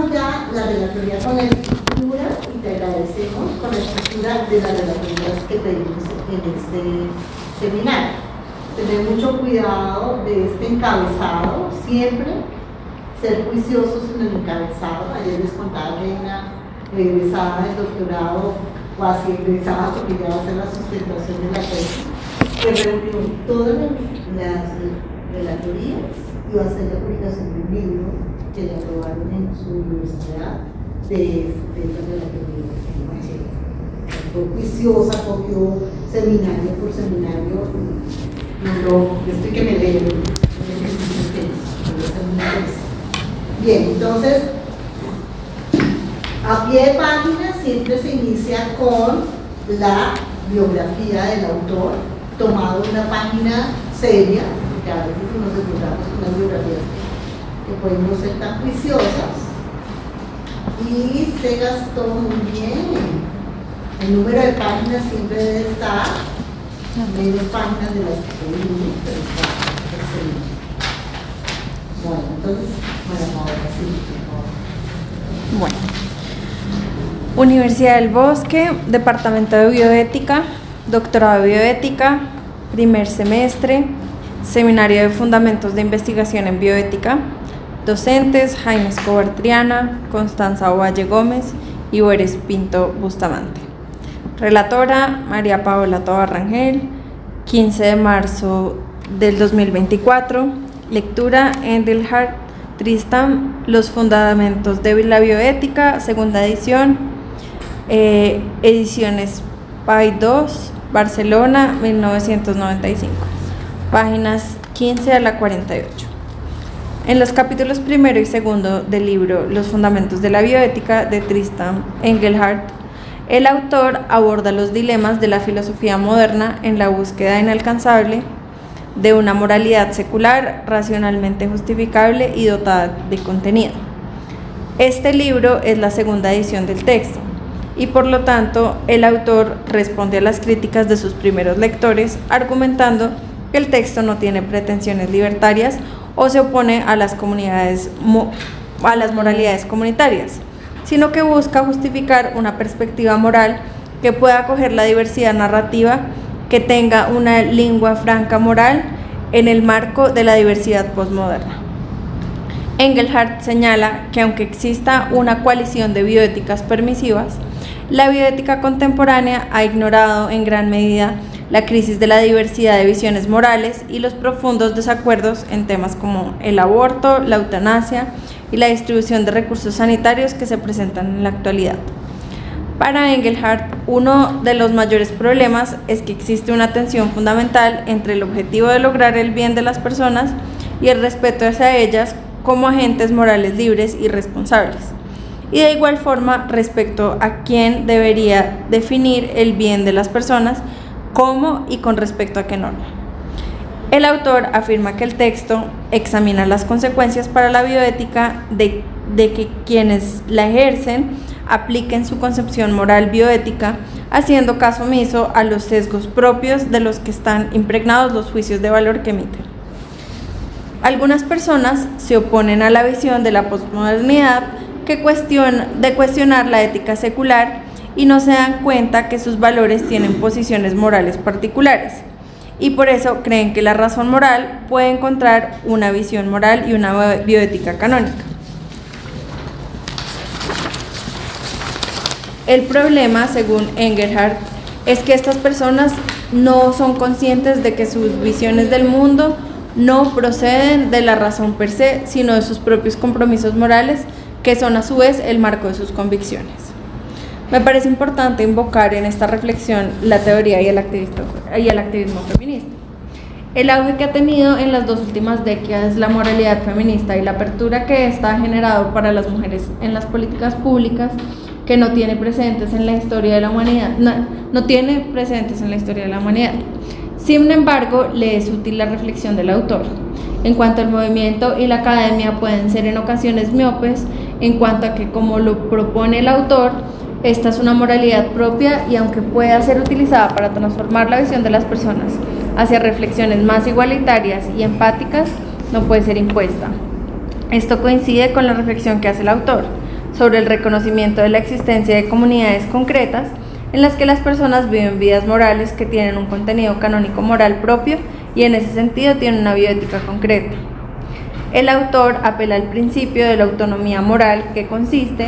terminamos ya la relatoría con la estructura y te agradecemos con la estructura de las relatorías que pedimos en este seminario. Tener mucho cuidado de este encabezado, siempre ser juiciosos en el encabezado. Ayer les contaba de una egresada del doctorado, o así egresada, porque ya va a ser la sustentación de la tesis, que reunió todas las relatorías y va a hacer la publicación de un libro que le aprobaron en su universidad de esas relatorías en bachiller. Fue juiciosa, copió seminario por seminario. Estoy que me leo. Bien, entonces, a pie de página siempre se inicia con la biografía del autor, tomado de una página seria, porque a veces nos encontramos con unas biografías que pueden no ser tan juiciosas, y se gastó muy bien. El número de páginas siempre debe estar menos páginas de las que pedimos, pero está excelente. Bueno, entonces, ahora sí, por favor. Bueno. Universidad del Bosque, Departamento de Bioética, Doctorado de Bioética, primer semestre, Seminario de Fundamentos de Investigación en Bioética, docentes Jaime Escobar Triana, Constanza Ovalle Gómez y Boris Pinto Bustamante. Relatora María Paola Tovar Rangel, 15 de marzo del 2024. Lectura Engelhardt Tristan, Los Fundamentos de la Bioética, segunda edición, ediciones PAI 2, Barcelona, 1995, páginas 15 a la 48. En los capítulos primero y segundo del libro Los Fundamentos de la Bioética de Tristan Engelhardt, el autor aborda los dilemas de la filosofía moderna en la búsqueda inalcanzable de una moralidad secular, racionalmente justificable y dotada de contenido. Este libro es la segunda edición del texto y por lo tanto el autor responde a las críticas de sus primeros lectores argumentando que el texto no tiene pretensiones libertarias o se opone a las moralidades comunitarias, sino que busca justificar una perspectiva moral que pueda acoger la diversidad narrativa, que tenga una lengua franca moral en el marco de la diversidad postmoderna. Engelhardt señala que aunque exista una coalición de bioéticas permisivas, la bioética contemporánea ha ignorado en gran medida la crisis de la diversidad de visiones morales y los profundos desacuerdos en temas como el aborto, la eutanasia y la distribución de recursos sanitarios que se presentan en la actualidad. Para Engelhardt, uno de los mayores problemas es que existe una tensión fundamental entre el objetivo de lograr el bien de las personas y el respeto hacia ellas como agentes morales libres y responsables, y de igual forma respecto a quién debería definir el bien de las personas, cómo y con respecto a qué norma. El autor afirma que el texto examina las consecuencias para la bioética de que quienes la ejercen apliquen su concepción moral bioética, haciendo caso omiso a los sesgos propios de los que están impregnados los juicios de valor que emiten. Algunas personas se oponen a la visión de la posmodernidad de cuestionar la ética secular y no se dan cuenta que sus valores tienen posiciones morales particulares, y por eso creen que la razón moral puede encontrar una visión moral y una bioética canónica. El problema, según Engelhardt, es que estas personas no son conscientes de que sus visiones del mundo no proceden de la razón per se, sino de sus propios compromisos morales, que son a su vez el marco de sus convicciones. Me parece importante invocar en esta reflexión la teoría y el activismo feminista. El auge que ha tenido en las dos últimas décadas la moralidad feminista y la apertura que ésta ha generado para las mujeres en las políticas públicas, que no tiene precedentes en la historia de la humanidad, no tiene precedentes en la historia de la humanidad. Sin embargo, le es útil la reflexión del autor, en cuanto al movimiento y la academia pueden ser en ocasiones miopes, en cuanto a que, como lo propone el autor, esta es una moralidad propia y aunque pueda ser utilizada para transformar la visión de las personas hacia reflexiones más igualitarias y empáticas, no puede ser impuesta. Esto coincide con la reflexión que hace el autor. sobre el reconocimiento de la existencia de comunidades concretas en las que las personas viven vidas morales que tienen un contenido canónico moral propio y en ese sentido tienen una bioética concreta. El autor apela al principio de la autonomía moral, que consiste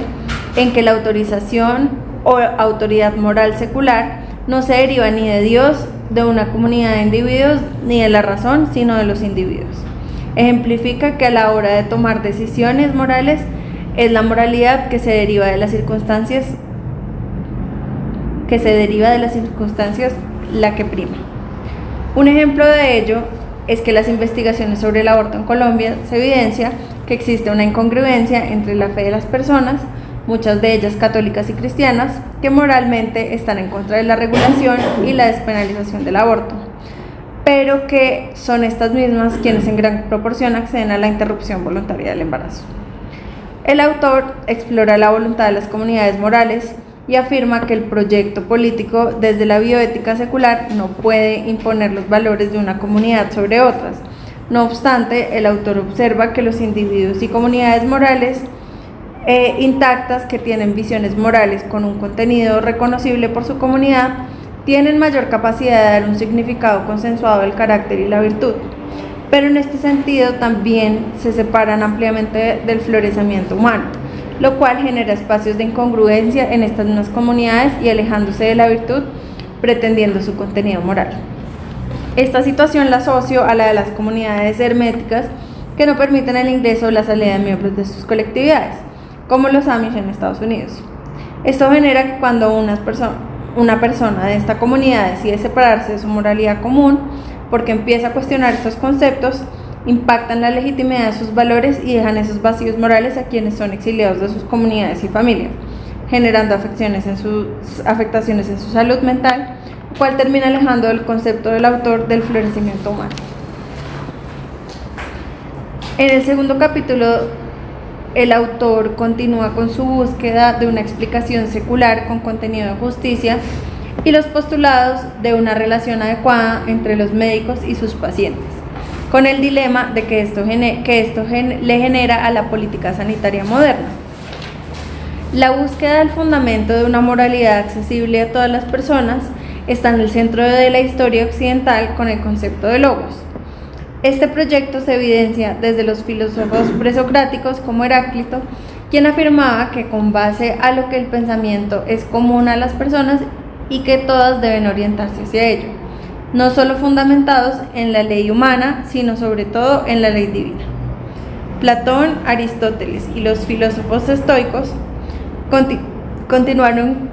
en que la autorización o autoridad moral secular no se deriva ni de Dios, de una comunidad de individuos, ni de la razón, sino de los individuos. Ejemplifica que a la hora de tomar decisiones morales es la moralidad que se deriva de las circunstancias la que prima. Un ejemplo de ello es que las investigaciones sobre el aborto en Colombia se evidencia que existe una incongruencia entre la fe de las personas, muchas de ellas católicas y cristianas, que moralmente están en contra de la regulación y la despenalización del aborto, pero que son estas mismas quienes en gran proporción acceden a la interrupción voluntaria del embarazo. El autor explora la voluntad de las comunidades morales y afirma que el proyecto político desde la bioética secular no puede imponer los valores de una comunidad sobre otras. No obstante, el autor observa que los individuos y comunidades morales intactas que tienen visiones morales con un contenido reconocible por su comunidad tienen mayor capacidad de dar un significado consensuado al carácter y la virtud, pero en este sentido también se separan ampliamente del florecimiento humano, lo cual genera espacios de incongruencia en estas mismas comunidades y alejándose de la virtud, pretendiendo su contenido moral. Esta situación la asocio a la de las comunidades herméticas que no permiten el ingreso o la salida de miembros de sus colectividades, como los Amish en Estados Unidos. Esto genera que cuando una persona de esta comunidad decide separarse de su moralidad común, porque empieza a cuestionar estos conceptos, impactan la legitimidad de sus valores y dejan esos vacíos morales a quienes son exiliados de sus comunidades y familias, generando afectaciones en su salud mental, lo cual termina alejando el concepto del autor del florecimiento humano. En el segundo capítulo, el autor continúa con su búsqueda de una explicación secular con contenido de justicia y los postulados de una relación adecuada entre los médicos y sus pacientes, con el dilema de que esto le genera a la política sanitaria moderna. La búsqueda del fundamento de una moralidad accesible a todas las personas está en el centro de la historia occidental con el concepto de logos. Este proyecto se evidencia desde los filósofos presocráticos como Heráclito, quien afirmaba que con base a lo que el pensamiento es común a las personas y que todas deben orientarse hacia ello, no solo fundamentados en la ley humana, sino sobre todo en la ley divina. Platón, Aristóteles y los filósofos estoicos continuaron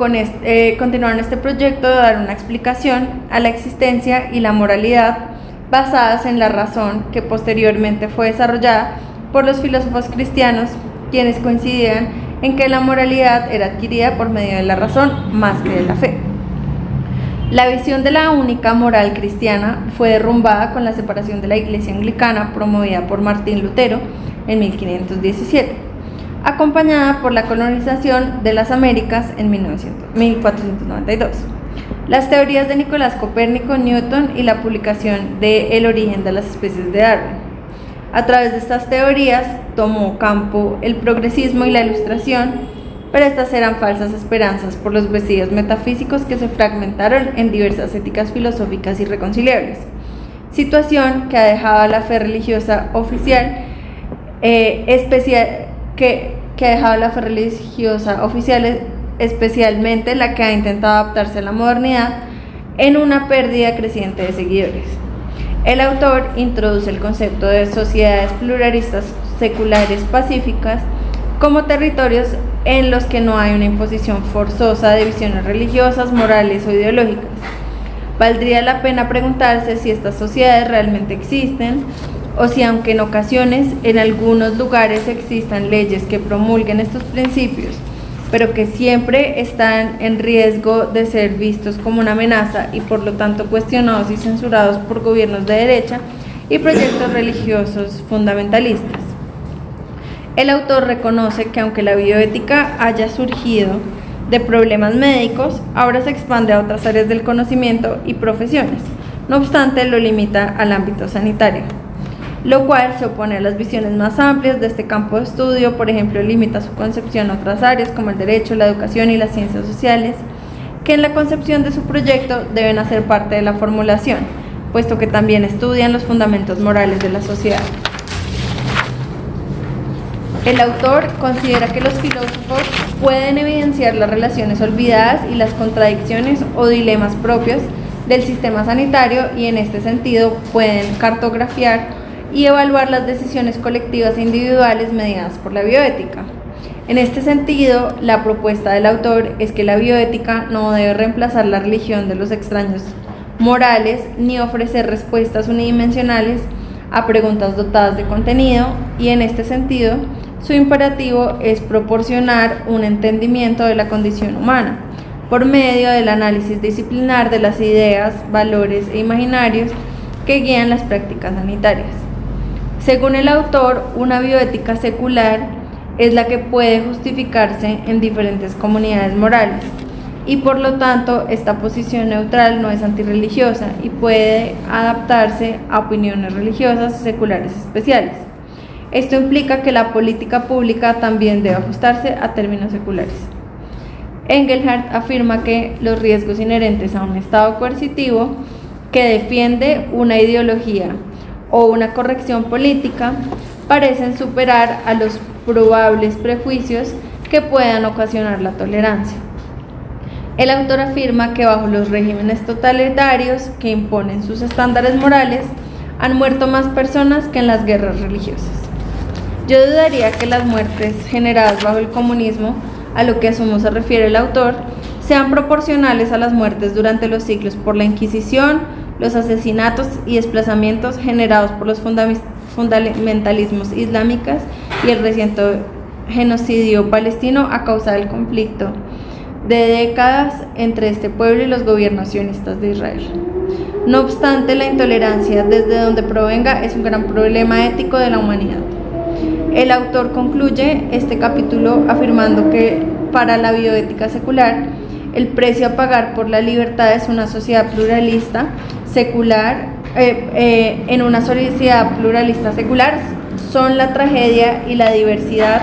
este proyecto de dar una explicación a la existencia y la moralidad basadas en la razón, que posteriormente fue desarrollada por los filósofos cristianos, quienes coincidían en que la moralidad era adquirida por medio de la razón más que de la fe. La visión de la única moral cristiana fue derrumbada con la separación de la Iglesia anglicana promovida por Martín Lutero en 1517, acompañada por la colonización de las Américas en 1492. Las teorías de Nicolás Copérnico, Newton y la publicación de El origen de las especies de Darwin. A través de estas teorías tomó campo el progresismo y la ilustración, pero estas eran falsas esperanzas por los vestidos metafísicos que se fragmentaron en diversas éticas filosóficas irreconciliables, situación que ha dejado a la fe religiosa oficial especialmente la que ha intentado adaptarse a la modernidad, en una pérdida creciente de seguidores. El autor introduce el concepto de sociedades pluralistas seculares pacíficas como territorios en los que no hay una imposición forzosa de visiones religiosas, morales o ideológicas. Valdría la pena preguntarse si estas sociedades realmente existen o si, aunque en ocasiones en algunos lugares existan leyes que promulguen estos principios, pero que siempre están en riesgo de ser vistos como una amenaza y por lo tanto cuestionados y censurados por gobiernos de derecha y proyectos religiosos fundamentalistas. El autor reconoce que aunque la bioética haya surgido de problemas médicos, ahora se expande a otras áreas del conocimiento y profesiones, no obstante lo limita al ámbito sanitario. lo cual se opone a las visiones más amplias de este campo de estudio. Por ejemplo, limita su concepción a otras áreas como el derecho, la educación y las ciencias sociales, que en la concepción de su proyecto deben hacer parte de la formulación, puesto que también estudian los fundamentos morales de la sociedad. El autor considera que los filósofos pueden evidenciar las relaciones olvidadas y las contradicciones o dilemas propios del sistema sanitario, y en este sentido pueden cartografiar y evaluar las decisiones colectivas e individuales mediadas por la bioética. En este sentido, la propuesta del autor es que la bioética no debe reemplazar la religión de los extraños morales ni ofrecer respuestas unidimensionales a preguntas dotadas de contenido, y en este sentido su imperativo es proporcionar un entendimiento de la condición humana por medio del análisis disciplinar de las ideas, valores e imaginarios que guían las prácticas sanitarias. Según el autor, una bioética secular es la que puede justificarse en diferentes comunidades morales, y por lo tanto esta posición neutral no es antirreligiosa y puede adaptarse a opiniones religiosas seculares especiales. Esto implica que la política pública también debe ajustarse a términos seculares. Engelhardt afirma que los riesgos inherentes a un estado coercitivo que defiende una ideología o una corrección política parecen superar a los probables prejuicios que puedan ocasionar la tolerancia. El autor afirma que bajo los regímenes totalitarios que imponen sus estándares morales han muerto más personas que en las guerras religiosas. Yo dudaría que las muertes generadas bajo el comunismo, a lo que asumo se refiere el autor, sean proporcionales a las muertes durante los siglos por la Inquisición, los asesinatos y desplazamientos generados por los fundamentalismos islámicos y el reciente genocidio palestino a causa del conflicto de décadas entre este pueblo y los gobiernos sionistas de Israel. No obstante, la intolerancia, desde donde provenga, es un gran problema ético de la humanidad. El autor concluye este capítulo afirmando que para la bioética secular, el precio a pagar por la libertad es una sociedad pluralista secular. En una sociedad pluralista secular son la tragedia y la diversidad,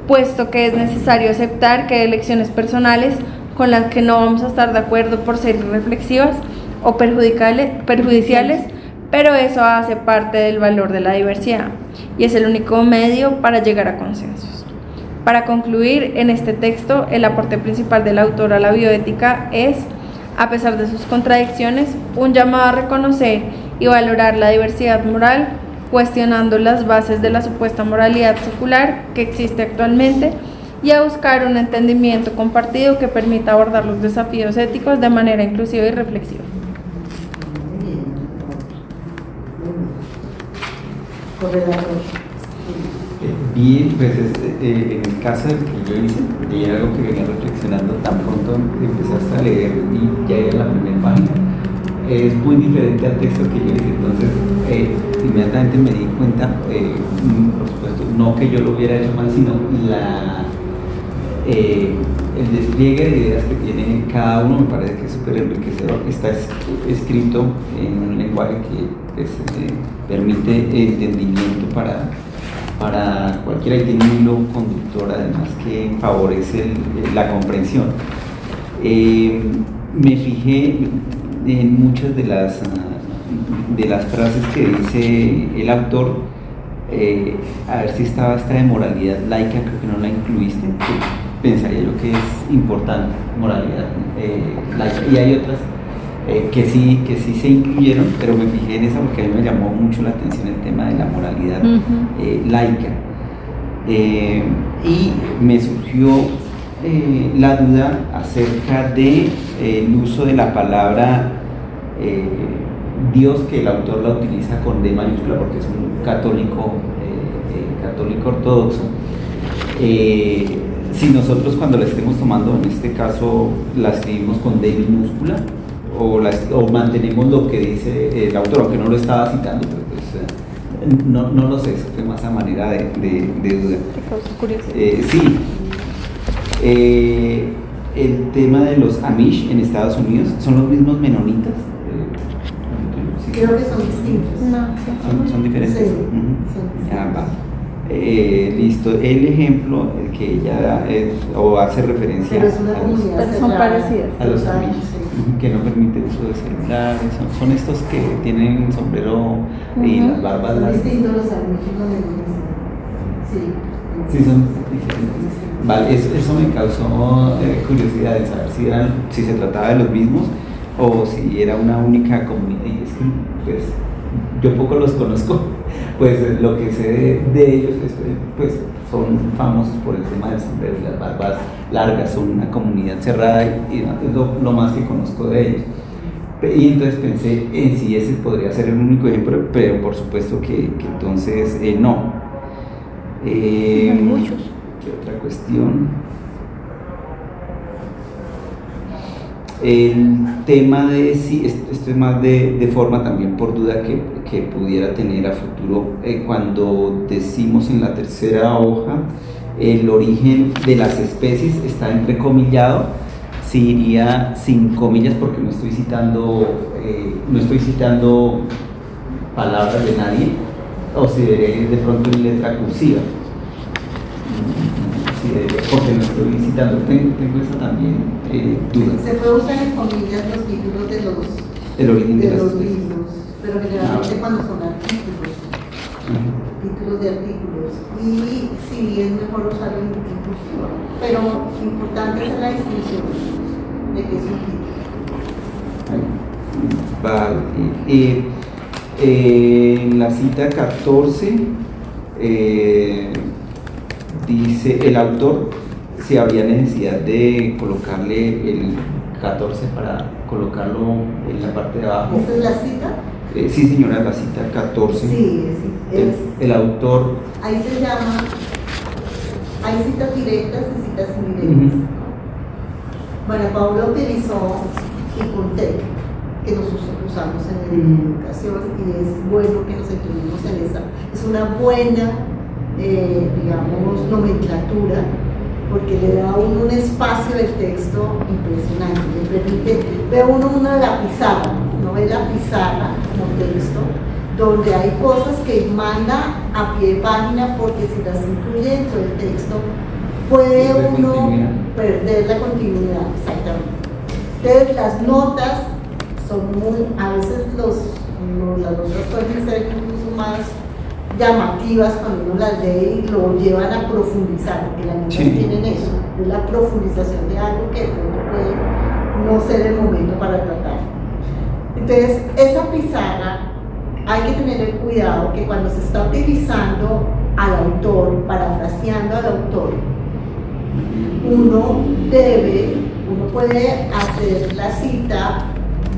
puesto que es necesario aceptar que hay elecciones personales con las que no vamos a estar de acuerdo por ser reflexivas o perjudiciales, pero eso hace parte del valor de la diversidad y es el único medio para llegar a consensos. Para concluir, en este texto, el aporte principal del autor a la bioética es, a pesar de sus contradicciones, un llamado a reconocer y valorar la diversidad moral, cuestionando las bases de la supuesta moralidad secular que existe actualmente, y a buscar un entendimiento compartido que permita abordar los desafíos éticos de manera inclusiva y reflexiva. Bien, pues en el caso del que yo hice, porque era algo que venía reflexionando tan pronto empezaste a leer y ya era la primera página, es muy diferente al texto que yo hice. Entonces inmediatamente me di cuenta, por supuesto, no que yo lo hubiera hecho mal, sino el despliegue de ideas que tiene cada uno me parece que es súper enriquecedor. Está escrito en un lenguaje que pues, permite entendimiento para cualquiera, y tiene un hilo conductor además que favorece la comprensión. Me fijé en muchas de las frases que dice el autor, a ver si estaba esta de moralidad laica, creo que no la incluiste, que pensaría yo que es importante, moralidad laica, y hay otras que sí se incluyeron, pero me fijé en esa porque a mí me llamó mucho la atención el tema de la moralidad laica, y me surgió la duda acerca del uso de la palabra Dios, que el autor la utiliza con D mayúscula porque es un católico ortodoxo. Si nosotros cuando la estemos tomando, en este caso la escribimos con D minúscula o mantenemos lo que dice el autor, aunque no lo estaba citando, pero pues, no lo sé, eso fue más a manera de duda. Sí. El tema de los Amish en Estados Unidos son los mismos menonitas. Creo que son distintos. No, Son diferentes. Sí, Ujú. son distintos. Ya va. Listo. El ejemplo, el que ella da o hace referencia Pero es una a los, comunidad Pero son cerrada. parecidas. a los Total, amigos, sí. que no permite uso de celulares. Son estos que tienen sombrero y Ujú. las barbas Son largas. distintos los amigos con el Sí. Sí, son diferentes. Vale, eso me causó curiosidad de saber si se trataba de los mismos o si era una única comunidad. Y es que, pues, yo poco los conozco, pues lo que sé de ellos es que, pues, son famosos por el tema del sombrero y las barbas largas, son una comunidad cerrada y es lo más que conozco de ellos. Y entonces pensé en si ese podría ser el único ejemplo, pero por supuesto que entonces no. Hay muchos. ¿Qué otra cuestión? El tema de si, esto es más de forma también por duda que pudiera tener a futuro, cuando decimos en la tercera hoja, el origen de las especies está entrecomillado, si iría sin comillas porque no estoy citando palabras de nadie, o si debería ir de pronto en letra cursiva. Sí, porque no estoy citando, tengo esa también duda. Se puede usar en comillas los títulos El origen de de las los especies. libros, pero generalmente cuando son artículos, títulos de artículos. Y sí es mejor usarlo en cursiva, pero importante es la distinción de que es un título. Vale. En la cita 14 dice el autor si habría necesidad de colocarle el 14 para colocarlo en la parte de abajo. ¿Esa es la cita? Sí, señora, la cita 14. Sí, El autor. Ahí se llama, hay citas directas y citas indirectas. Bueno, Pablo utilizó Icontec, que nosotros usamos en la educación, y es bueno que nos incluimos en esa. Es una buena, digamos, nomenclatura, porque le da a uno un espacio del texto impresionante, le permite, ve uno una la pizarra, no ve la pizarra como texto, donde hay cosas que manda a pie de página, porque si las incluye dentro del texto, puede uno perder la continuidad, exactamente. Entonces las notas son muy, a veces las notas pueden ser incluso más llamativas cuando uno las lee y lo llevan a profundizar, porque las notas tienen eso, es la profundización de algo que de pronto puede no ser el momento para tratar. Entonces, esa pizarra hay que tener el cuidado que cuando se está utilizando al autor, parafraseando al autor, uno puede hacer la cita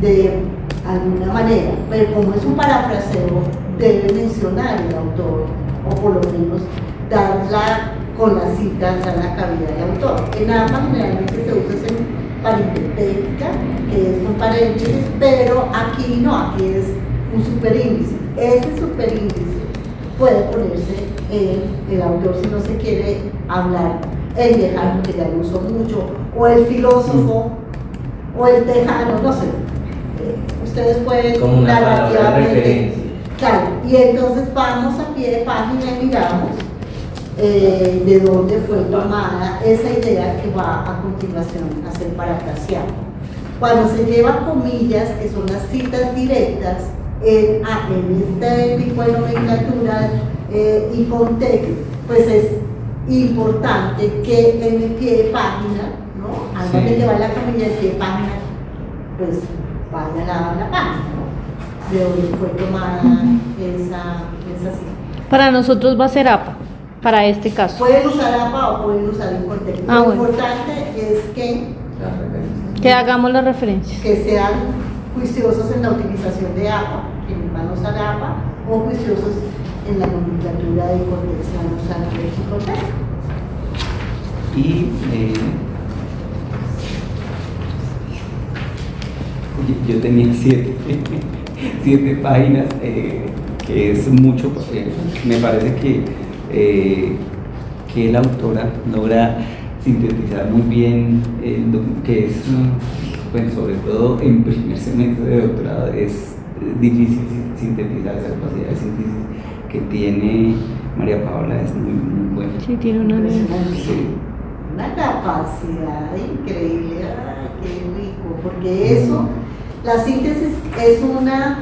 de alguna manera, pero como es un parafraseo, debe mencionar el autor, o por lo menos darla con la cita, dar la cabida del autor. En APA generalmente se usa parentética, que es un paréntesis, pero aquí no, aquí es un superíndice. Ese superíndice puede ponerse el autor si no se quiere hablar el viejano, que ya lo usó mucho, o el filósofo, o el tejano, no sé. Ustedes pueden como una palabra de referencia. Claro, y entonces vamos a pie de página y miramos de dónde fue tomada esa idea que va a continuación a ser parafraseada. Cuando se lleva comillas, que son las citas directas, en este tipo de nomenclatura y contexto, pues es importante que en el pie de página, ¿no? Antes de llevar la comilla en pie de página, pues vaya a la página, ¿no? De donde fue tomada esa cita. Para nosotros va a ser APA, para este caso. Pueden usar APA o pueden usar el contexto. Ah, Lo bueno. importante es Que hagamos las referencias. que sean juiciosos en la utilización de APA, quienes van a usar APA, o juiciosos en la nomenclatura de contexto, van a usar el contexto. Y yo tenía 7 páginas, que es mucho. Me parece que la autora logra sintetizar muy bien que es, bueno, sobre todo en primer semestre de doctorado, es difícil sintetizar esa capacidad de síntesis que tiene María Paola, es muy buena. Sí, tiene una Impresionante. Sí. Una capacidad increíble, ay, qué rico, porque eso, la síntesis es una,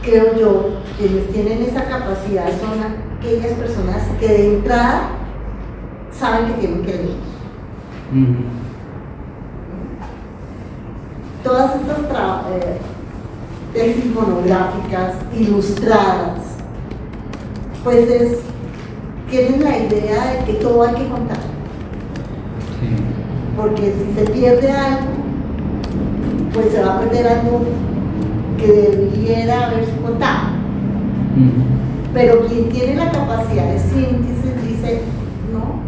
creo yo, quienes tienen esa capacidad son aquellas personas que de entrada saben que tienen que leer. Todas estas tesis monográficas ilustradas, pues tienen la idea de que todo hay que contar. Sí. Porque si se pierde algo, pues se va a perder algo que debiera haberse contado. Pero quien tiene la capacidad de síntesis dice, no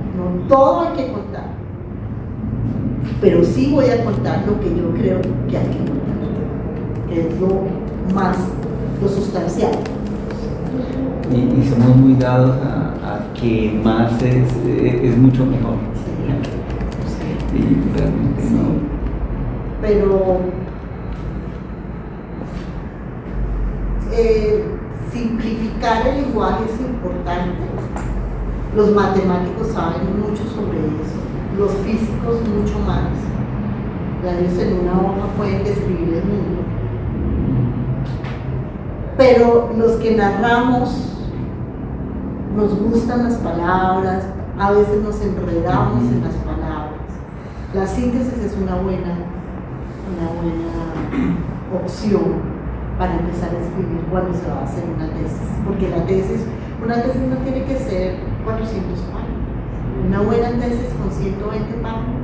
todo hay que contar, pero sí voy a contar lo que yo creo que hay que contar, que es lo sustancial. Y somos muy dados a que más es mucho mejor. Sí. Y realmente Sí. no. Pero simplificar el lenguaje es importante. Los matemáticos saben mucho sobre eso, los físicos mucho más. Ellos en una hoja pueden describir el mundo. Pero los que narramos nos gustan las palabras, a veces nos enredamos en las palabras. La síntesis es una buena opción para empezar a escribir cuando se va a hacer una tesis, porque una tesis no tiene que ser 400 páginas. Una buena tesis con 120 páginas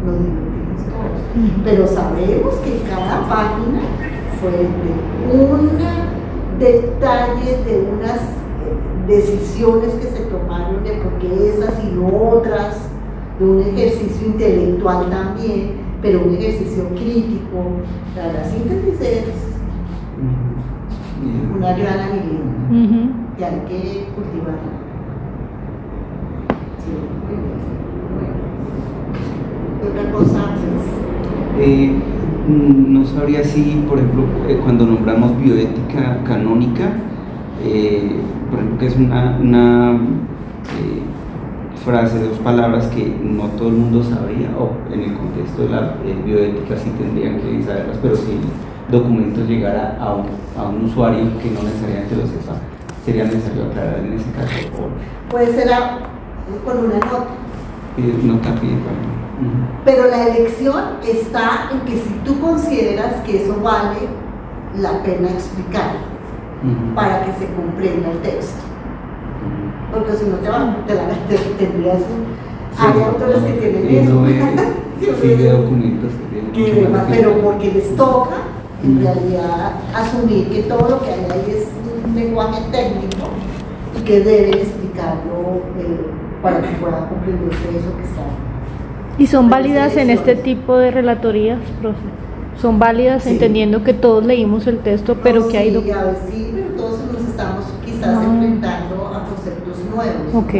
nos divertimos todos, pero sabemos que cada página fue de un detalle, de unas decisiones que se tomaron, de por qué esas y no otras, de un ejercicio intelectual también, pero un ejercicio crítico. O sea, la síntesis es una gran habilidad que hay que cultivarla. Sí, muy bien. Otra cosa es... No sabría si, por ejemplo, cuando nombramos bioética canónica, por ejemplo, que es una frase de dos palabras que no todo el mundo sabría, o en el contexto de la bioética sí tendrían que saberlas, pero si el documento llegara a un usuario que no necesariamente lo sepa, sería necesario aclarar en ese caso. Puede ser con una nota. Nota pide Pero la elección está en que si tú consideras que eso vale la pena explicar para que se comprenda el texto. Porque si no tendrías hay autores que tienen eso. Sí, de documentos que tienen pero porque les toca en realidad asumir que todo lo que hay ahí es un lenguaje técnico y que deben explicarlo para que pueda comprenderse eso que está. ¿Y son válidas en este tipo de relatorías, profe? ¿Son válidas Sí. entendiendo que todos leímos el texto, pero No, que hay sí, a ver, sí, pero todos nos estamos quizás enfrentando a conceptos nuevos. Ok.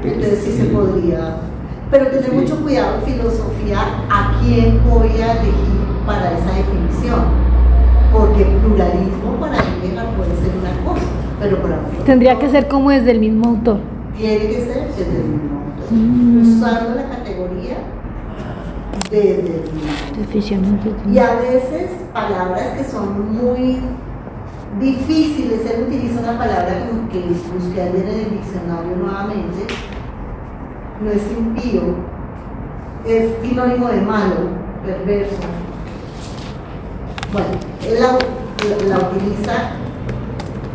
Entonces sí se podría, pero tener Sí. mucho cuidado en filosofía a quién voy a elegir para esa definición, porque pluralismo para Hegel puede ser una cosa, pero para otro Tendría que ser como desde el mismo autor. tiene que ser desde el mismo autor, usando la categoría desde el mismo autor. Definitivamente. Y a veces palabras que son muy difíciles, él utiliza una palabra como que busqué ayer en el diccionario nuevamente, no es impío, es sinónimo de malo, perverso. Bueno, él la utiliza,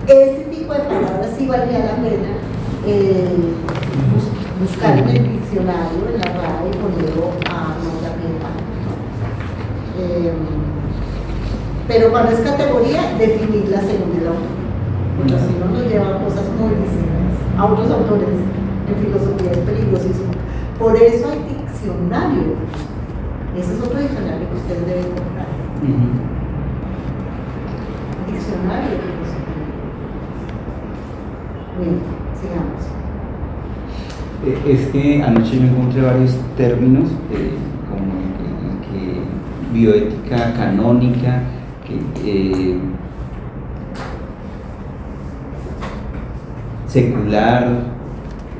ese tipo de palabras sí valía la pena buscar en el diccionario, en la RAE, y ponerlo a nota plena. Pero cuando es categoría, definirla según el autor, porque si no nos lleva a cosas muy distintas. A otros autores en filosofía es peligrosísimo. Por eso hay diccionario. Ese es otro diccionario que ustedes deben comprar. Diccionario de filosofía. Bien, sigamos. Es que anoche yo encontré varios términos, como el que bioética canónica, secular,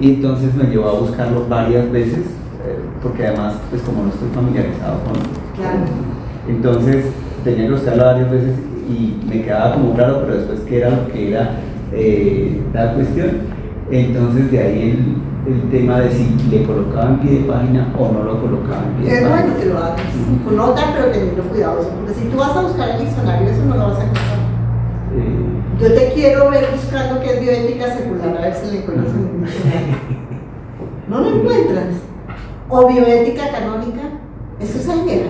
y entonces me llevó a buscarlo varias veces, porque además, pues como no estoy familiarizado Claro. entonces tenía que buscarlo varias veces y me quedaba como claro, pero después qué era lo que era la cuestión. Entonces de ahí el tema de si le colocaba en pie de página o no lo colocaba en pie de Es página. bueno que lo hagas con nota, pero teniendo cuidado, porque si tú vas a buscar el diccionario, eso no lo vas a encontrar. Yo te quiero ver buscando qué es bioética secular, a ver si lo encuentras en el diccionario. No lo encuentras. O bioética canónica, eso es ayer.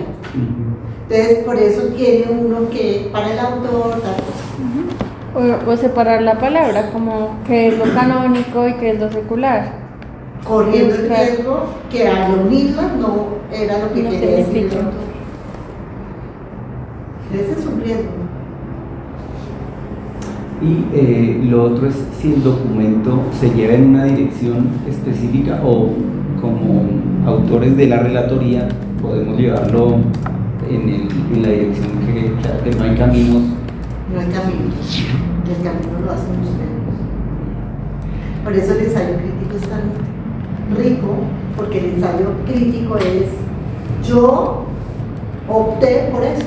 Entonces, por eso tiene uno que, para el autor, tal cosa. O separar la palabra, como qué es lo canónico y qué es lo secular. Corriendo el Buscar. riesgo que al unirlas no era lo que No quería decir el significa. autor. Ese es un riesgo. Y lo otro es si el documento se lleva en una dirección específica o como autores de la relatoría podemos llevarlo en la dirección que no hay caminos. No hay camino. El camino lo hacen ustedes. Por eso el ensayo crítico es tan rico, porque el ensayo crítico es: yo opté por esto.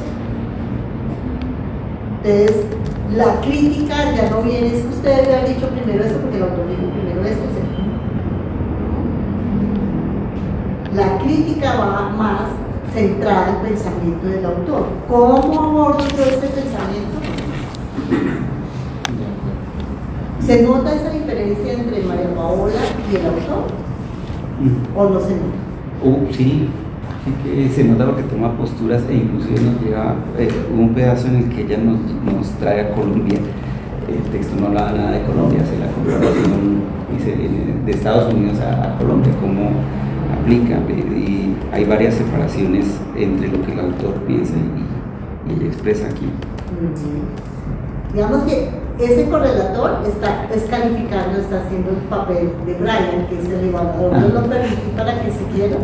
Entonces, la crítica ya no viene, es que usted debe haber dicho primero esto porque el autor dijo primero esto. La crítica va más centrada al pensamiento del autor. ¿Cómo abordo yo ese pensamiento? ¿Se nota esa diferencia entre María Paola y el autor? ¿O no se nota? Sí, que se nota porque toma posturas e inclusive nos lleva un pedazo en el que ella nos trae a Colombia. El texto no hablaba nada de Colombia, hace la comparación y se viene de Estados Unidos a Colombia, cómo aplica, y hay varias separaciones entre lo que el autor piensa y ella expresa aquí. Digamos que ese correlator es calificando, está haciendo el papel de Brian, que es el evaluador. Yo lo permití para que si quieras,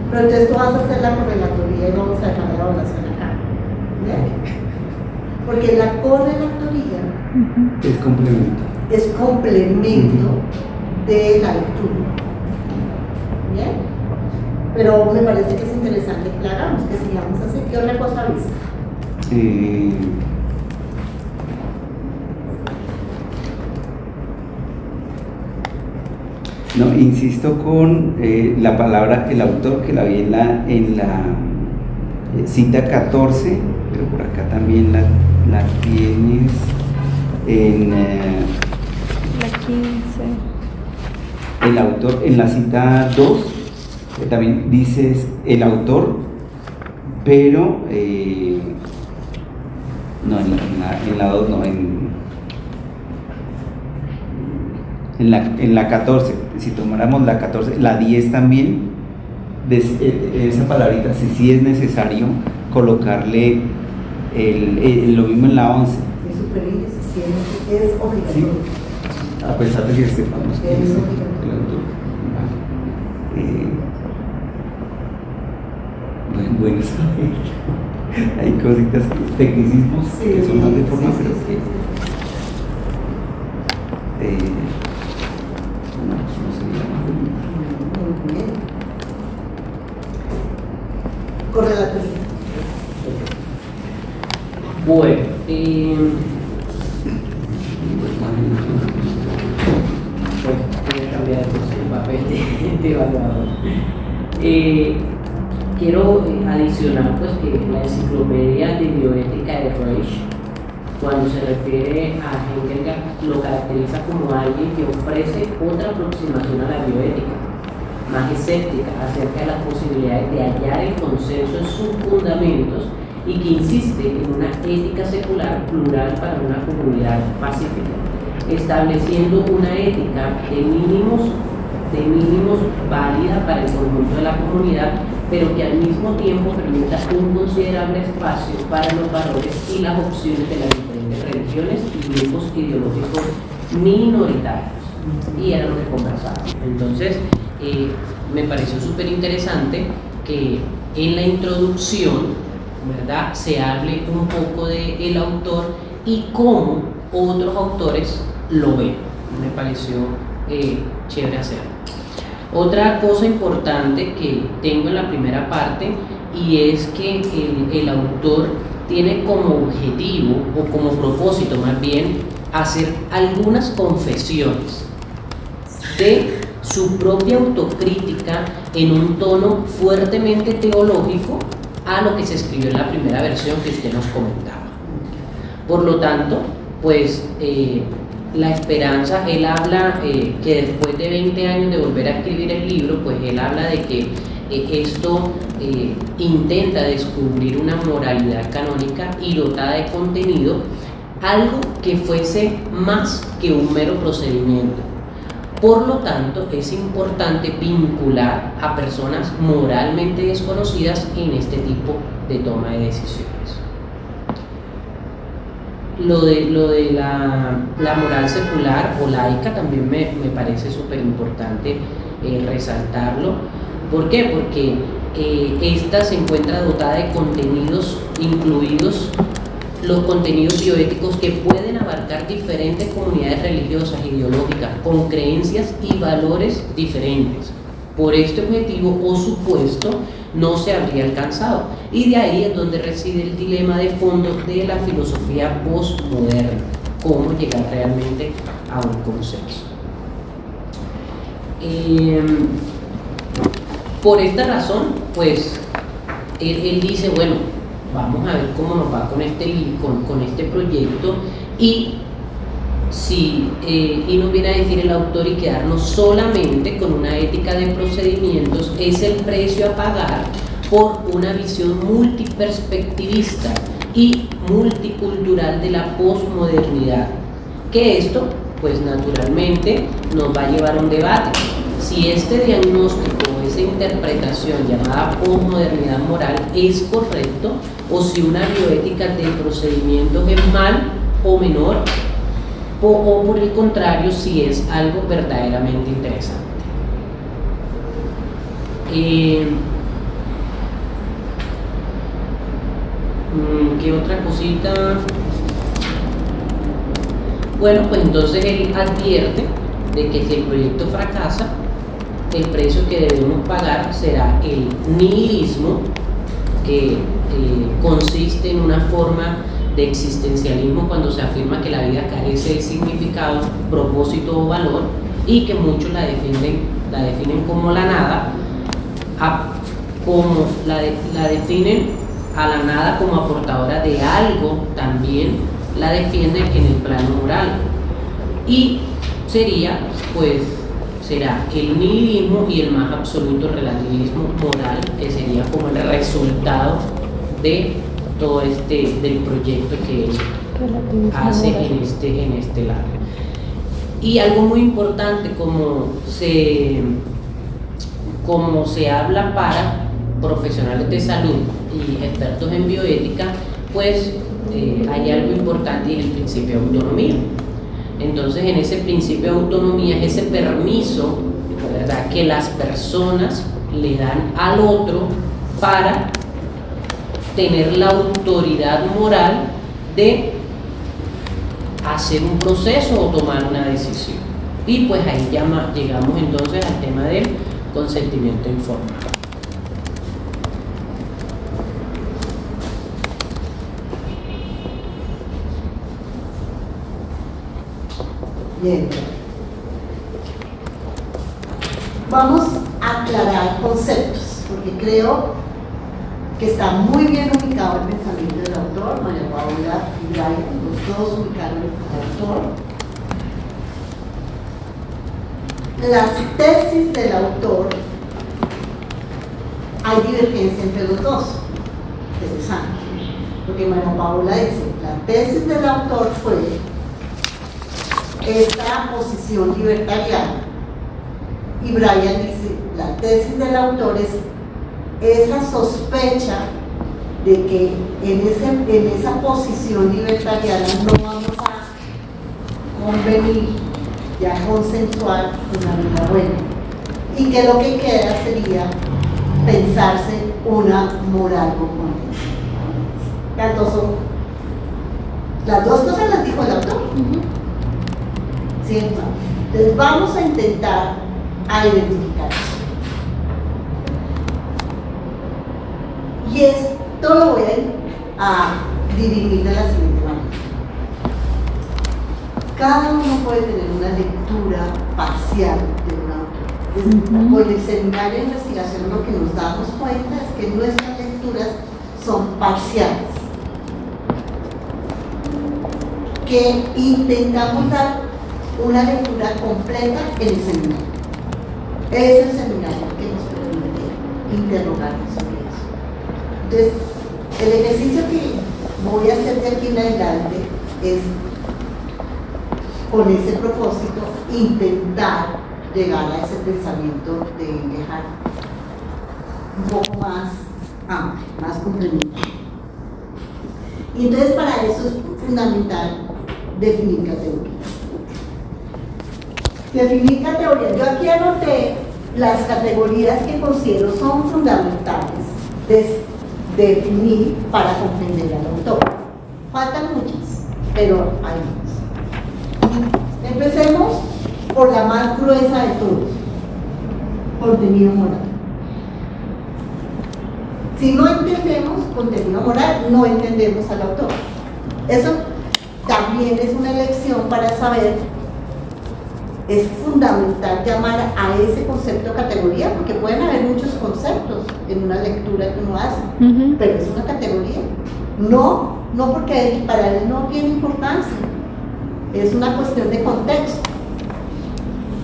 pero entonces tú vas a hacer la correlatoría y vamos a dejar la evaluación acá. ¿Bien? Porque la correlatoría Es complemento. es complemento de la lectura. ¿Bien? Pero me parece que es interesante que la hagamos, que sigamos así. ¿Qué otra cosa viste? No, insisto con la palabra, el autor, que la vi en la cita 14, pero por acá también la tienes en La 15. el autor, en la cita 2, también dices el autor, pero no, en la 2 no, en la 14, si tomáramos la 14, la 10 también, esa palabrita, si sí es necesario colocarle lo mismo en la 11. Es superior, es obligatorio. Sí, a pesar de que sepamos que Es es el obligatorio. autor. Bueno, saber. Hay cositas, tecnicismos que son más de forma, pero que no sería más de Muy bien. Correlatoría. Bueno, pues voy a cambiar el papel de evaluador. Quiero adicionar pues que la enciclopedia de bioética de Reich, cuando se refiere a Heidegger, lo caracteriza como alguien que ofrece otra aproximación a la bioética, más escéptica acerca de las posibilidades de hallar el consenso en sus fundamentos y que insiste en una ética secular plural para una comunidad pacífica, estableciendo una ética de mínimos válida para el conjunto de la comunidad, pero que al mismo tiempo permita un considerable espacio para los valores y las opciones de las diferentes religiones y grupos ideológicos minoritarios. Y era lo que conversábamos. Entonces, me pareció súper interesante que en la introducción ¿verdad?, se hable un poco del autor y cómo otros autores lo ven. Me pareció chévere hacerlo. Otra cosa importante que tengo en la primera parte, y es que el autor tiene como objetivo, o como propósito más bien, hacer algunas confesiones de su propia autocrítica en un tono fuertemente teológico a lo que se escribió en la primera versión que usted nos comentaba. Por lo tanto, pues la esperanza, él habla que después de 20 años de volver a escribir el libro, pues él habla de que esto intenta descubrir una moralidad canónica y dotada de contenido, algo que fuese más que un mero procedimiento. Por lo tanto, es importante vincular a personas moralmente desconocidas en este tipo de toma de decisiones. Lo de la moral secular o laica también me parece súper importante resaltarlo. ¿Por qué? Porque esta se encuentra dotada de contenidos, incluidos los contenidos bioéticos que pueden abarcar diferentes comunidades religiosas, ideológicas, con creencias y valores diferentes. Por este objetivo o supuesto no se habría alcanzado. Y de ahí es donde reside el dilema de fondo de la filosofía postmoderna, cómo llegar realmente a un consenso. Por esta razón, pues, él dice, bueno, vamos a ver cómo nos va con este proyecto, y nos viene a decir el autor, y quedarnos solamente con una ética de procedimientos es el precio a pagar por una visión multiperspectivista y multicultural de la posmodernidad. Que esto, pues naturalmente, nos va a llevar a un debate. Si este diagnóstico o esa interpretación llamada posmodernidad moral es correcto, o si una bioética de procedimientos es mal o menor, o por el contrario, si es algo verdaderamente interesante. ¿Qué otra cosita? Bueno, pues entonces él advierte de que si el proyecto fracasa, el precio que debemos pagar será el nihilismo, que consiste en una forma de existencialismo cuando se afirma que la vida carece de significado, propósito o valor, y que muchos la definen como la nada, como la definen a la nada como aportadora de algo, también la defienden en el plano moral, y será el nihilismo y el más absoluto relativismo moral, que sería como el resultado de todo del proyecto que él hace en este lado. Y algo muy importante, como se habla para profesionales de salud y expertos en bioética, pues hay algo importante, y es el principio de autonomía. Entonces, en ese principio de autonomía es ese permiso, ¿verdad?, que las personas le dan al otro para tener la autoridad moral de hacer un proceso o tomar una decisión. Y pues ahí llegamos entonces al tema del consentimiento informado. Bien. Vamos a aclarar conceptos, porque creo que está muy bien ubicado el pensamiento del autor, María Paula y Brian, los dos ubicaron el autor. Las tesis del autor, hay divergencia entre los dos, interesante, porque María Paula dice, la tesis del autor fue esta posición libertariana, y Brian dice, la tesis del autor es esa sospecha de que en esa posición libertariana no vamos a convenir y a consensuar una vida buena, y que lo que queda sería pensarse una moral común. Las dos cosas las dijo el autor. ¿Cierto? Entonces vamos a intentar a identificar eso. Y esto lo voy a dividir de la siguiente manera. Cada uno puede tener una lectura parcial de un autor. Con el seminario de investigación lo que nos damos cuenta es que nuestras lecturas son parciales, que intentamos dar una lectura completa en el seminario. Es el seminario que nos permite interrogarnos sobre eso. Entonces, el ejercicio que voy a hacer de aquí en adelante es, con ese propósito, intentar llegar a ese pensamiento de Engelhardt un poco más amplio, más comprendido. Y entonces para eso es fundamental definir categorías. Definir categorías. Yo aquí anoté las categorías que considero son fundamentales de definir para comprender al autor. Faltan muchas, pero hay más. Empecemos por la más gruesa de todos: contenido moral. Si no entendemos contenido moral, no entendemos al autor. Eso también es una lección para saber. Es fundamental llamar a ese concepto categoría, porque pueden haber muchos conceptos en una lectura que uno hace, pero es una categoría. No porque para él no tiene importancia, es una cuestión de contexto.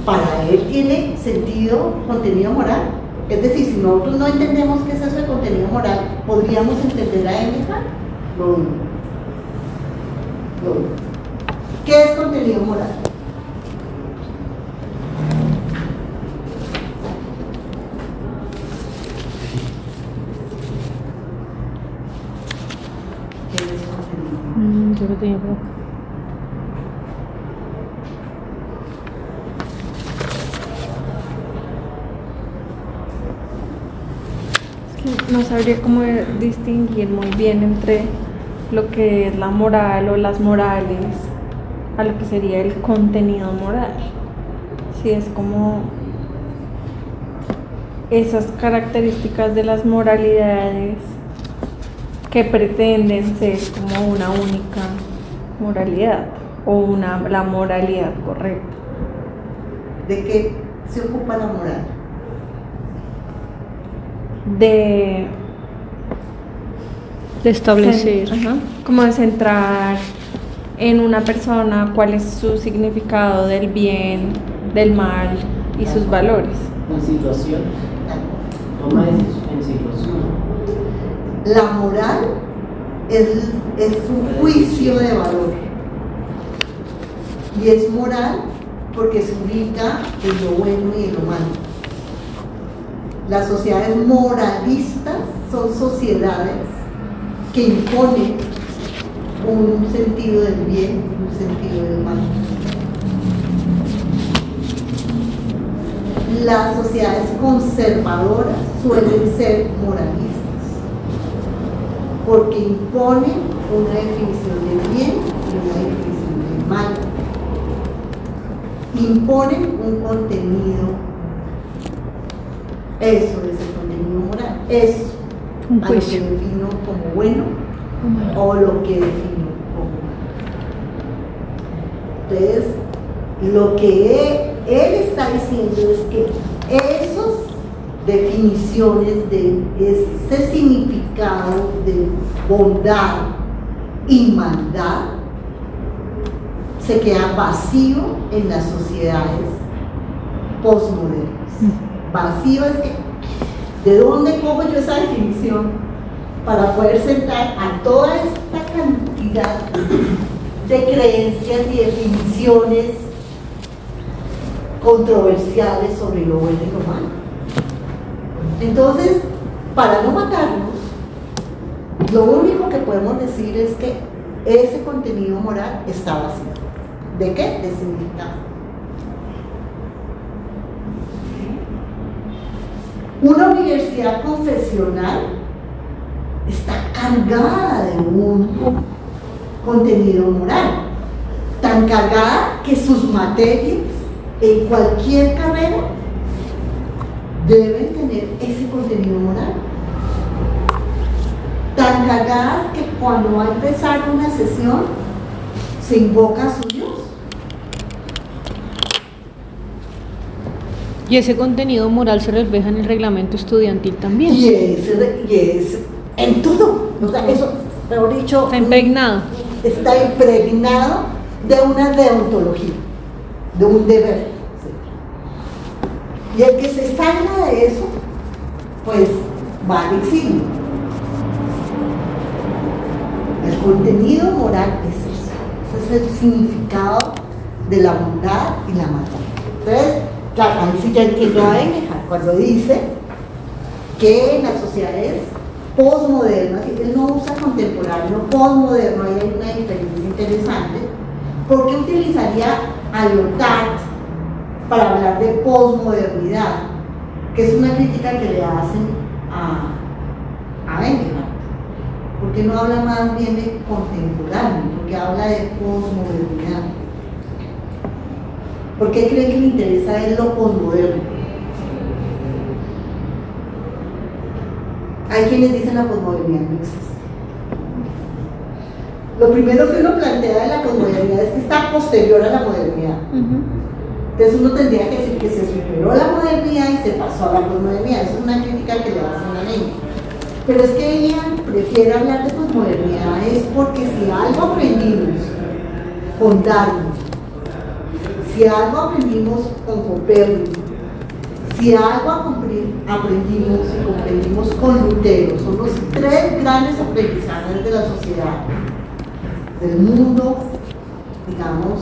Para él tiene sentido contenido moral. Es decir, si nosotros no entendemos qué es eso de contenido moral, ¿podríamos entender a Engelhardt? No. ¿Qué es contenido moral? ¿Qué es contenido moral? Yo lo tenía por acá. No sabría cómo distinguir muy bien entre lo que es la moral o las morales a lo que sería el contenido moral. Si es como esas características de las moralidades que pretenden ser como una única moralidad o la moralidad correcta. ¿De qué se ocupa la moral? De establecer, como de centrar en una persona cuál es su significado del bien, del mal y sus valores. En situación, toma en situación. La moral es un juicio de valor, y es moral porque se ubica en lo bueno y en lo malo. Las sociedades moralistas son sociedades que imponen un sentido del bien y un sentido del mal. Las sociedades conservadoras suelen ser moralistas porque imponen una definición del bien y una definición del mal. Imponen un contenido. Eso es el contenido moral. Eso a lo que defino como bueno o lo que defino como malo. Entonces, lo que él está diciendo es que esas definiciones de ese significado de bondad y maldad se queda vacío en las sociedades postmodernas. Vacío es que, ¿de dónde cojo yo esa definición para poder sentar a toda esta cantidad de creencias y definiciones controversiales sobre lo bueno y lo malo? Entonces, para no matarnos, lo único que podemos decir es que ese contenido moral está vacío. ¿De qué? De significado. Una universidad confesional está cargada de un contenido moral, tan cargada que sus materias en cualquier carrera deben tener ese contenido moral, tan cargadas que cuando va a empezar una sesión se invoca a su Dios. Y ese contenido moral se refleja en el reglamento estudiantil también. Y es en todo. O sea, eso, mejor dicho, Está impregnado. está impregnado de una deontología, de un deber. ¿Sí? Y el que se salga de eso, pues va al exilio. El contenido moral es eso. Ese es el significado de la bondad y la maldad. Entonces, claro, ahí sí ya entiendo a Engelhardt cuando dice que en las sociedades postmodernas, él no usa contemporáneo, postmoderno, ahí hay una diferencia interesante, porque utilizaría a Lyotard para hablar de postmodernidad, que es una crítica que le hacen a Engelhardt, porque no habla más bien de contemporáneo, porque habla de postmodernidad. ¿Por qué creen que le interesa es lo posmoderno? Hay quienes dicen la posmodernidad no existe. Lo primero que uno plantea de la posmodernidad es que está posterior a la modernidad. Entonces uno tendría que decir que se superó la modernidad y se pasó a la posmodernidad. Esa es una crítica que le hacen a Lenin. Pero es que ella prefiere hablar de posmodernidad es porque si algo aprendimos con Darwin, si algo aprendimos con Copérnico, si algo aprendimos y comprendimos con Lutero, son los tres grandes aprendizajes de la sociedad, del mundo, digamos,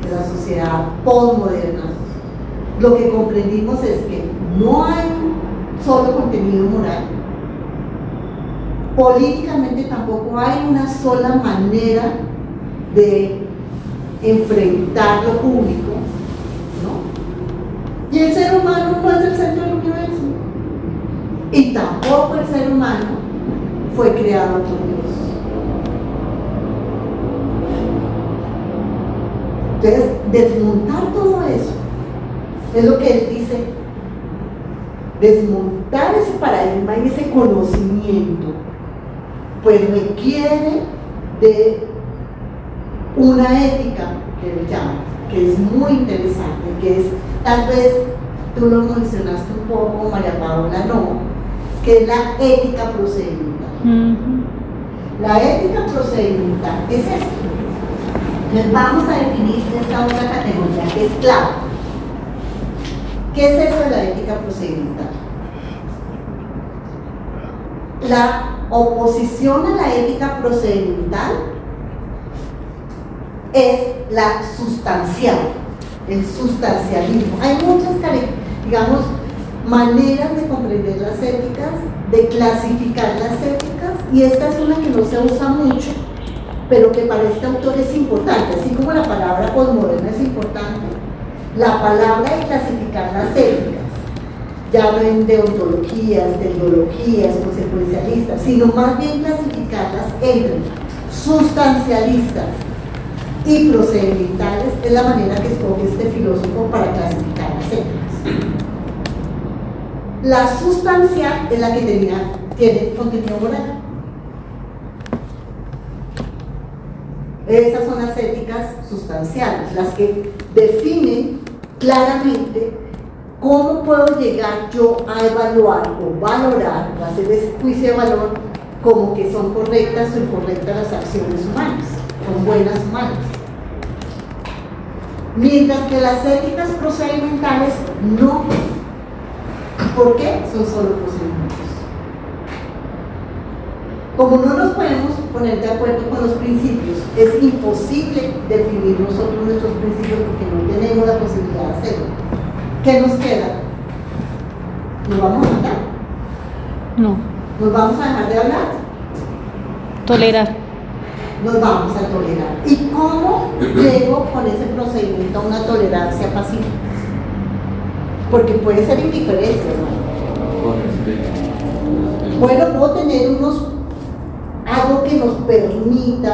de la sociedad postmoderna. Lo que comprendimos es que no hay solo contenido moral, políticamente tampoco hay una sola manera de enfrentar lo público, ¿no? Y el ser humano no es el centro del universo. Y tampoco el ser humano fue creado por Dios. Entonces, desmontar todo eso es lo que él dice. Desmontar ese paradigma y ese conocimiento, pues requiere de una ética que él llama, que es muy interesante, que es, tal vez tú lo mencionaste un poco, María Paola, no, que es la ética procedimental. La ética procedimental es esto. Entonces vamos a definir esta otra categoría que es clave. ¿Qué es eso de la ética procedimental? La oposición a la ética procedimental es la sustancial, el sustancialismo. Hay muchas, digamos, maneras de comprender las éticas, de clasificar las éticas, y esta es una que no se usa mucho, pero que para este autor es importante, así como la palabra posmoderna es importante, la palabra de clasificar las éticas, ya no en deontologías, teleologías, consecuencialistas, sino más bien clasificarlas entre sustancialistas y procedimentales, es la manera que escoge este filósofo para clasificar las éticas. La sustancial es la que tiene contenido moral. Esas son las éticas sustanciales, las que definen claramente cómo puedo llegar yo a evaluar o valorar, o hacer ese juicio de valor como que son correctas o incorrectas las acciones humanas, son buenas o malas. Mientras que las éticas procedimentales no. ¿Por qué? Son solo procedimientos. Como no nos podemos poner de acuerdo con los principios, es imposible definir nosotros nuestros principios porque no tenemos la posibilidad de hacerlo. ¿Qué nos queda? ¿Nos vamos a matar? No. ¿Nos vamos a dejar de hablar? Tolerar. Nos vamos a tolerar. ¿Y cómo llego con ese procedimiento a una tolerancia pacífica? Porque puede ser indiferencia, ¿no? Con respeto. Bueno, puedo tener unos algo que nos permita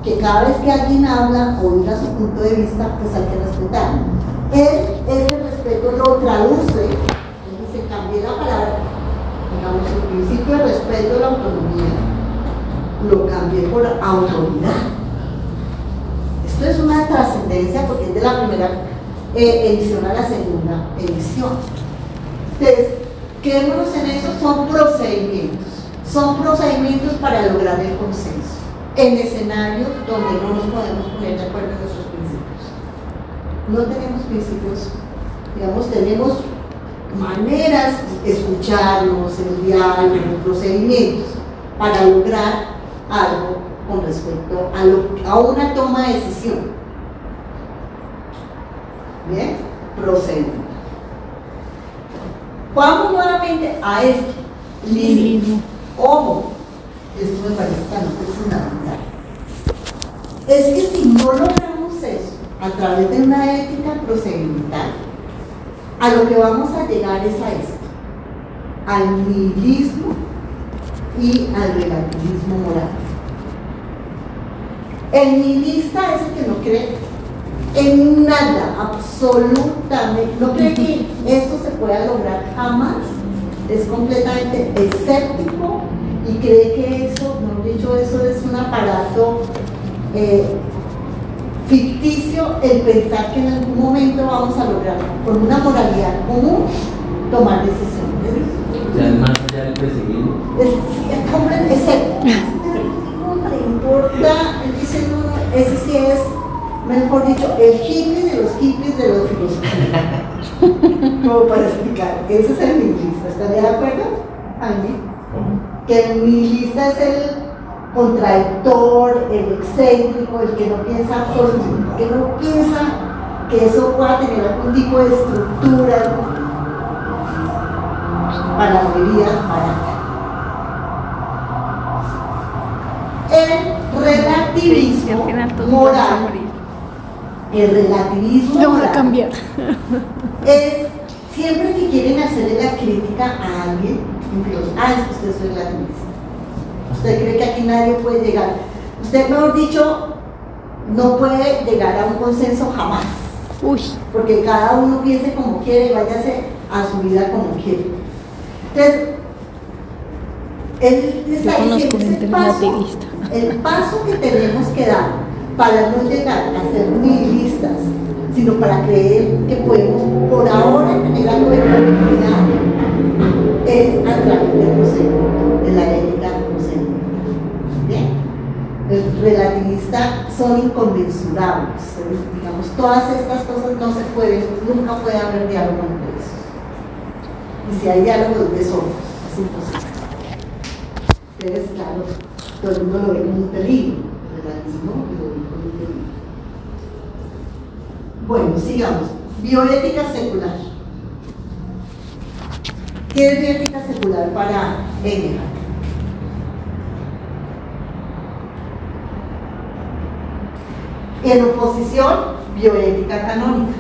que cada vez que alguien habla o diga su punto de vista, pues hay que respetar. Él ese respeto lo traduce, se cambió la palabra, digamos, el principio de respeto de la autonomía, lo cambié por autoridad. Esto es una trascendencia porque es de la primera edición a la segunda edición. Entonces, quedémonos en eso, son procedimientos para lograr el consenso en escenarios donde no nos podemos poner de acuerdo en nuestros principios. No tenemos principios, digamos, tenemos maneras de escucharnos, el diálogo, procedimientos para lograr algo con respecto a una toma de decisión. Bien, procedimiento. Vamos nuevamente a esto. Listo. Ojo, esto me parece tan fundamental. Es que si no logramos eso a través de una ética procedimental, a lo que vamos a llegar es a esto, al nihilismo y al relativismo moral. El nihilista es el que no cree en nada, absolutamente, no cree que esto se pueda lograr jamás, es completamente escéptico y cree que eso, mejor dicho, eso es un aparato ficticio, el pensar que en algún momento vamos a lograr con una moralidad común tomar decisiones. O sea, más allá del perseguido. Es completamente escéptico. No le importa, él dice, no, ese sí es, mejor dicho, el hippie de los filósofos. Como para explicar, ese es el nihilista, ¿estaría de acuerdo? Que el nihilista es el contradictor, el excéntrico, el que no piensa que no piensa que eso pueda tener algún tipo de estructura, palabrería barata. El relativismo moral, es siempre que quieren hacerle la crítica a alguien, es que usted es relativista. Usted cree que aquí nadie puede llegar. Usted, mejor dicho, no puede llegar a un consenso jamás. Porque cada uno piense como quiere y váyase a su vida como quiere. Entonces, él está diciendo el paso que tenemos que dar para no llegar a ser nihilistas, sino para creer que podemos por ahora tener algo de probabilidad, es a través del procedimiento, de la ética del procedimiento. Bien, los relativistas son inconmensurables, digamos, todas estas cosas no se pueden, nunca puede haber diálogo entre eso. Y si hay diálogo es de solos, es imposible. Ustedes, claro, todo el mundo lo ve como un peligro, el relativismo lo ve como un peligro. Bueno, sigamos. Bioética secular. ¿Qué es bioética secular para Engelhardt? En oposición, bioética canónica.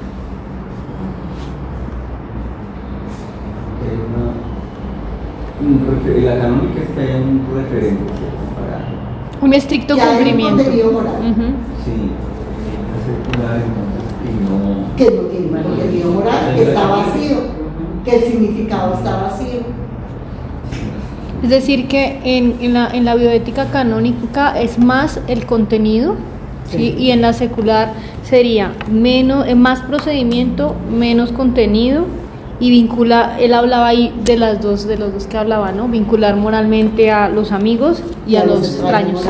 La canónica es que haya un referente para un estricto que cumplimiento. Hay un contenido moral. sí, secular, entonces Que no tiene un contenido moral, que está vacío, que el significado está vacío. Es decir, que en la bioética canónica es más el contenido, ¿sí? Y en la secular sería más procedimiento, menos contenido, y vincula, él hablaba ahí de los dos que hablaba, ¿no? Vincular moralmente a los amigos y a los extraños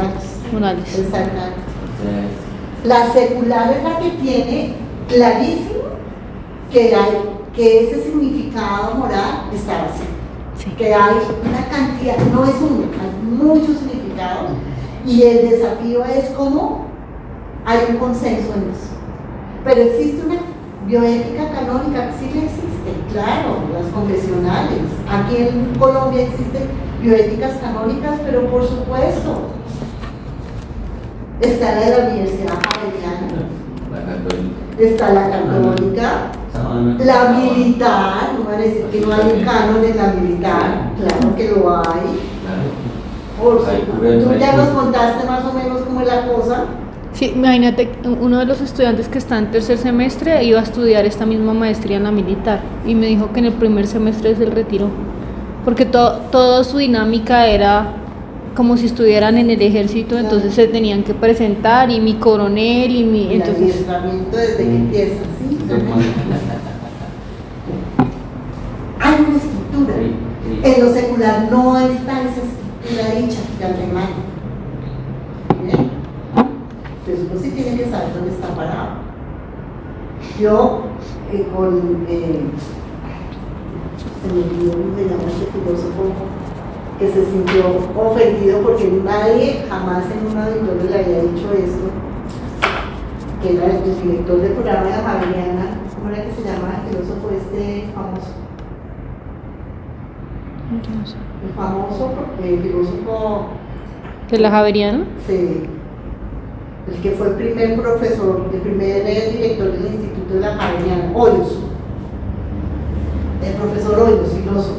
morales. Exactamente. La secular es la que tiene clarísimo que ese significado moral está vacío. Sí. Que hay una cantidad, no es uno, hay muchos significados y el desafío es cómo hay un consenso en eso. Pero existe una bioética canónica, sí le existe, claro, las confesionales. Aquí en Colombia existen bioéticas canónicas, pero por supuesto está la de la Universidad Javeriana, está la católica, la militar, no van a decir que no hay un canon en la militar, claro que lo hay. Úrsula, pura tú ya nos influencia. contaste más o menos cómo es la cosa. Sí, imagínate, uno de los estudiantes que está en tercer semestre iba a estudiar esta misma maestría en la militar y me dijo que en el primer semestre se retiró, porque toda su dinámica era como si estuvieran en el ejército, entonces se tenían que presentar y mi coronel y mi... El Entonces, adiestramiento desde que empieza, ¿sí? Normal. Hay una estructura. En lo secular no está esa estructura dicha de antemano. ¿Bien? Entonces uno sí tiene que saber dónde está parado. Yo, se me olvidó cómo se llama este filósofo que se sintió ofendido porque nadie jamás en un auditorio le había dicho esto, que era el director del programa de Javeriana. ¿Cómo era que se llama el filósofo famoso? El famoso filósofo, ¿de la Javeriana? sí, el que fue el primer profesor, el primer director del Instituto de la Javeriana, Hoyos, el profesor Hoyos, filósofo.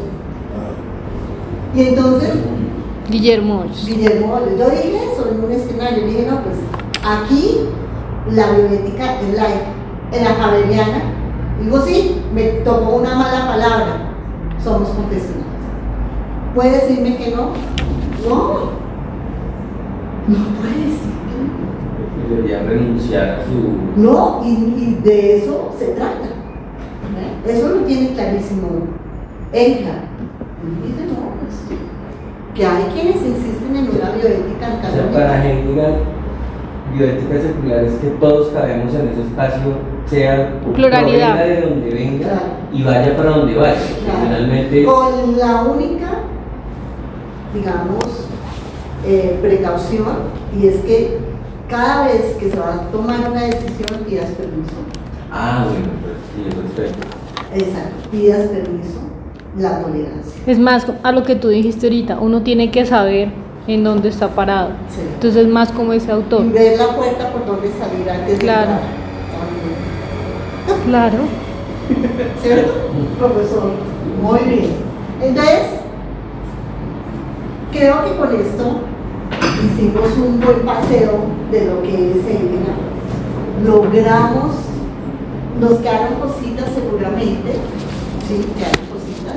Y entonces, Guillermo Hoyos. Guillermo Hoyos, yo dije eso en un escenario, dije, no, pues aquí la bioética es laica, en la Javeriana, digo, sí, me tocó una mala palabra, somos confesionales. ¿Puede decirme que no? No puede decir que no. Debería renunciar a su... No, y de eso se trata. ¿Eh? Eso lo tiene clarísimo Engler. Dice, no, pues, que hay quienes insisten en una bioética O sea, canónica. para Hegel, bioética secular es que todos cabemos en ese espacio, sea Pluralidad. provenga de donde venga Claro. y vaya para donde vaya. Claro. Finalmente, Con la única, digamos, precaución, y es que cada vez que se va a tomar una decisión pidas permiso. bueno, pues sí, respecto. Exacto, pidas permiso, la tolerancia. Es más, a lo que tú dijiste ahorita, uno tiene que saber en dónde está parado. Sí. Entonces, más como ese autor. Y ver la puerta por donde salir antes Claro. de entrar. Claro. ¿Cierto, profesor? Muy bien. Entonces, creo que con esto hicimos un buen paseo de lo que es Hegel. Logramos, nos quedaron cositas seguramente, sí, quedaron cositas,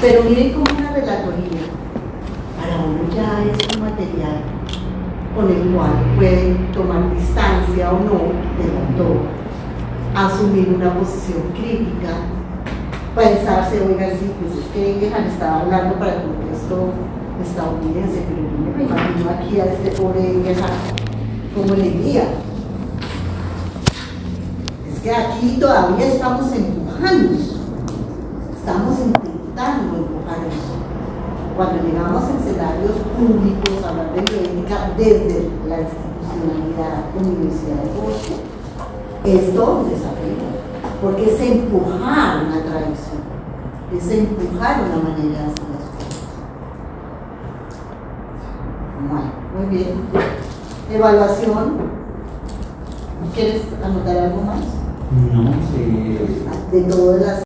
pero miren como una relatoría para uno ya es un material con el cual pueden tomar distancia o no del autor, asumir una posición crítica, pensarse, oigan, sí, pues es que Engel estaba hablando para el contexto estadounidense, pero yo no me imagino aquí a este pobre Engel como le guía. Es que aquí todavía estamos empujando, estamos intentando empujar eso. Cuando llegamos a escenarios públicos a hablar de bioética desde la institucionalidad Universidad de Bosque, es todo un desafío, porque es empujar una tradición, es empujar una manera de hacer las cosas. Bueno, muy bien. Evaluación. ¿Quieres anotar algo más? No sé. De todas las